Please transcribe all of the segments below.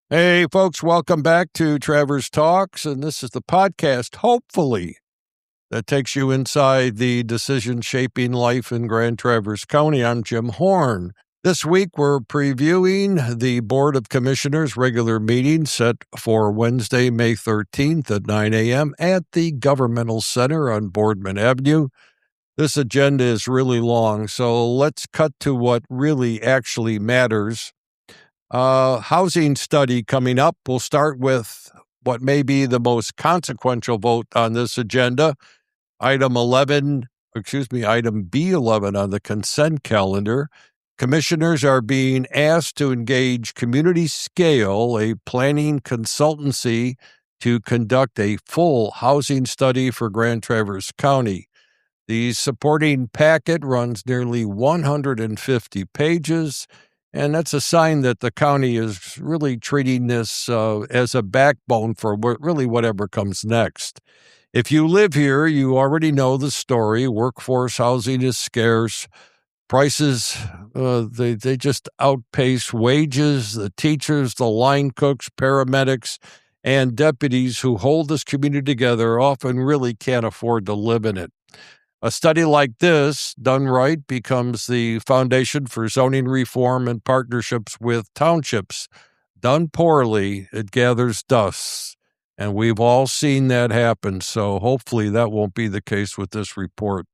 Hey, folks, welcome back to Travers Talks. And this is the podcast, hopefully, that takes you inside the decision shaping life in Grand Traverse County. I'm Jim Horn. This week, we're previewing the Board of Commissioners regular meeting set for Wednesday, May 13th at 9 a.m. at the Governmental Center on Boardman Avenue. This agenda is really long, so let's cut to what really actually matters. Housing study coming up. We'll start with what may be the most consequential vote on this agenda. Item B11 on the consent calendar. Commissioners are being asked to engage Community Scale, a planning consultancy, to conduct a full housing study for Grand Traverse County. The supporting packet runs nearly 150 pages. And that's a sign that the county is really treating this as a backbone for whatever comes next. If you live here, you already know the story. Workforce housing is scarce. Prices, they just outpace wages. The teachers, the line cooks, paramedics, and deputies who hold this community together often really can't afford to live in it. A study like this, done right, becomes the foundation for zoning reform and partnerships with townships. Done poorly, it gathers dust. And we've all seen that happen, so hopefully that won't be the case with this report.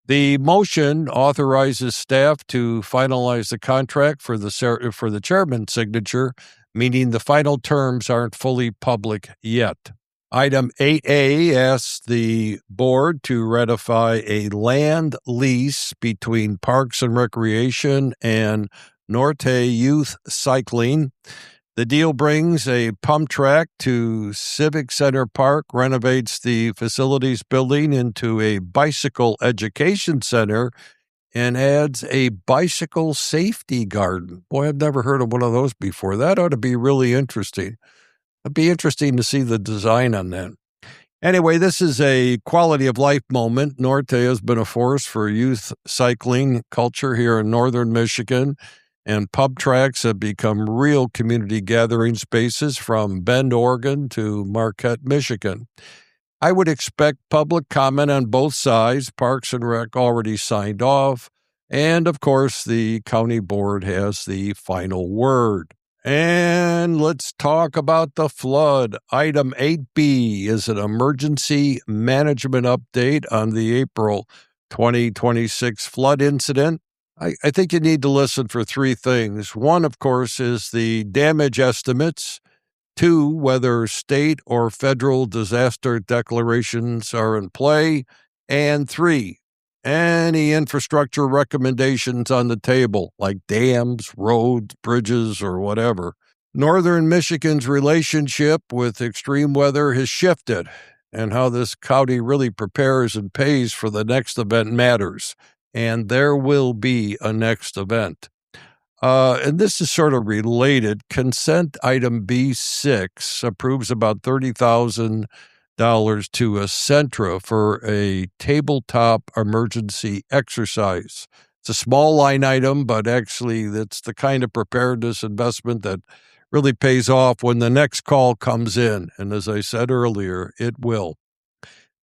The motion authorizes staff to finalize the contract for the chairman's signature, meaning the final terms aren't fully public yet. Item 8A asks the board to ratify a land lease between Parks and Recreation and Norte Youth Cycling. The deal brings a pump track to Civic Center Park, renovates the facilities building into a bicycle education center, and adds a bicycle safety garden. Boy, I've never heard of one of those before. That ought to be really interesting. It'd be interesting to see the design on that. Anyway, this is a quality of life moment. Norte has been a force for youth cycling culture here in northern Michigan, and pub tracks have become real community gathering spaces from Bend, Oregon to Marquette, Michigan. I would expect public comment on both sides. Parks and Rec already signed off, and of course, the county board has the final word. And let's talk about the flood. Item 8B is an emergency management update on the April 2026 flood incident. I think you need to listen for three things. One, of course, is the damage estimates. Two, whether state or federal disaster declarations are in play. And three, any infrastructure recommendations on the table, like dams, roads, bridges, or whatever. Northern Michigan's relationship with extreme weather has shifted, and how this county really prepares and pays for the next event matters. And there will be a next event. And this is sort of related. Consent item B6 approves about $30,000 to Essentra for a tabletop emergency exercise. It's a small line item, but actually that's the kind of preparedness investment that really pays off when the next call comes in. And as I said earlier, it will.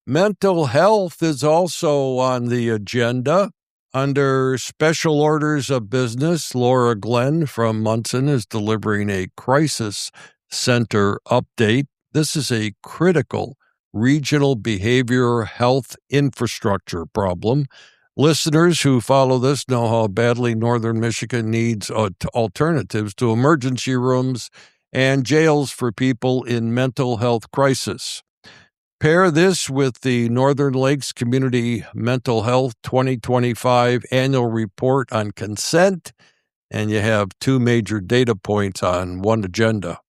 Mental health is also on the agenda. Under special orders of business, Laura Glenn from Munson is delivering a crisis center update. This is a critical regional behavioral health infrastructure problem. Listeners who follow this know how badly northern Michigan needs alternatives to emergency rooms and jails for people in mental health crisis. Pair this with the Northern Lakes Community Mental Health 2025 annual report on consent, and you have two major data points on one agenda.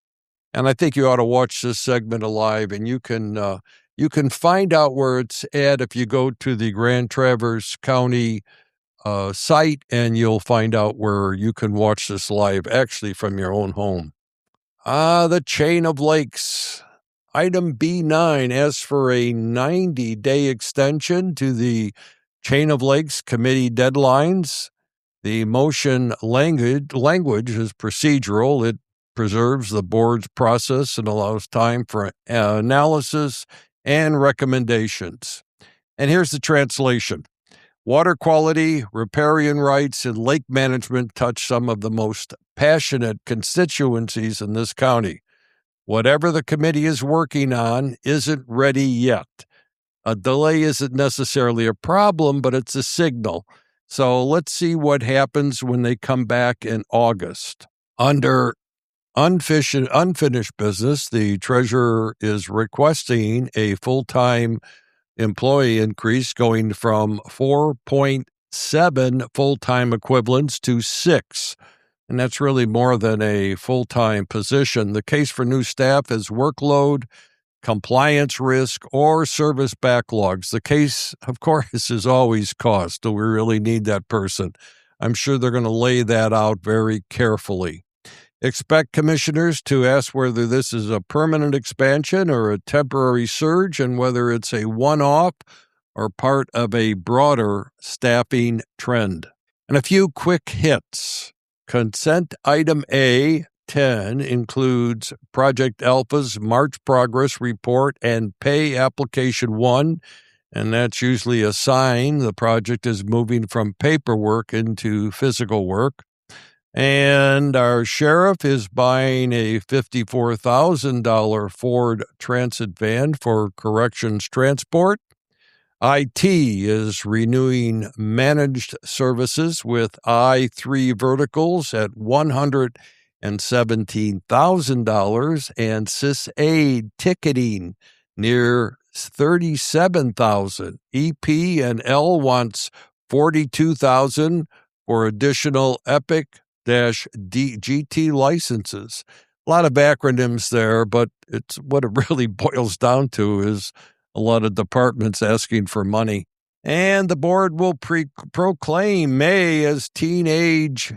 And I think you ought to watch this segment live, and you can find out where it's at if you go to the Grand Traverse County site, and you'll find out where you can watch this live, actually from your own home. The chain of lakes. Item B9 asks for a 90-day extension to the Chain of Lakes committee deadlines. The motion language is procedural. It preserves the board's process and allows time for analysis and recommendations. And here's the translation. Water quality, riparian rights, and lake management touch some of the most passionate constituencies in this county. Whatever the committee is working on isn't ready yet. A delay isn't necessarily a problem, but it's a signal. So let's see what happens when they come back in August. Under unfinished business, the treasurer is requesting a full-time employee increase going from 4.7 full-time equivalents to 6. And that's really more than a full-time position. The case for new staff is workload, compliance risk, or service backlogs. The case, of course, is always cost. Do we really need that person? I'm sure they're going to lay that out very carefully. Expect commissioners to ask whether this is a permanent expansion or a temporary surge and whether it's a one-off or part of a broader staffing trend. And a few quick hits. Consent item A, 10, includes Project Alpha's March progress report and pay application 1, and that's usually a sign the project is moving from paperwork into physical work. And our sheriff is buying a $54,000 Ford Transit van for corrections transport. IT is renewing managed services with I3 Verticals at $117,000 and SysAid ticketing near $37,000. EP and L wants $42,000 for additional Epic-GT licenses. A lot of acronyms there, but it's what it really boils down to is a lot of departments asking for money. And the board will proclaim May as Teenage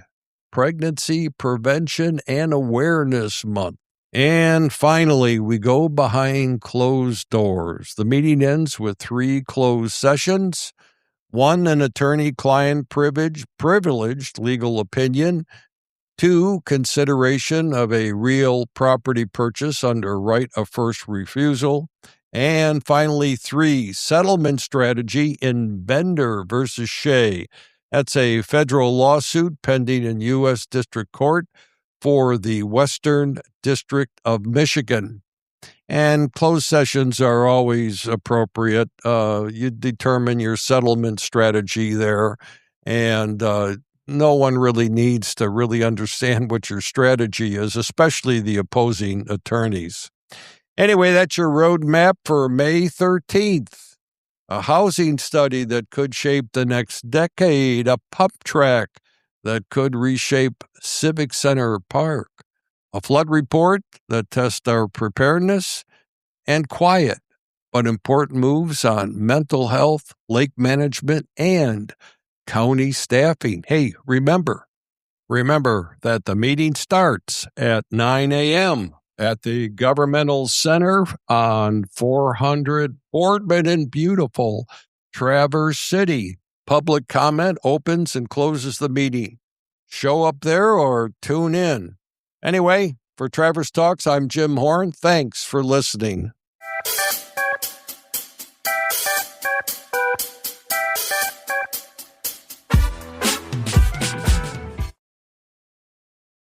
Pregnancy Prevention and Awareness Month. And finally, we go behind closed doors. The meeting ends with 3 closed sessions. 1, an attorney-client privileged legal opinion. 2, consideration of a real property purchase under right of first refusal. And finally, 3, settlement strategy in Bender versus Shea. That's a federal lawsuit pending in U.S. District Court for the Western District of Michigan. And closed sessions are always appropriate. You determine your settlement strategy there, and no one really needs to really understand what your strategy is, especially the opposing attorneys. Anyway, that's your roadmap for May 13th. A housing study that could shape the next decade, a pump track that could reshape Civic Center Park, a flood report that tests our preparedness, and quiet but important moves on mental health, lake management, and county staffing. Hey, remember that the meeting starts at 9 a.m. at the Governmental Center on 400 Boardman in beautiful Traverse City. Public comment opens and closes the meeting. Show up there or tune in. Anyway, for Traverse Talks, I'm Jim Horn. Thanks for listening.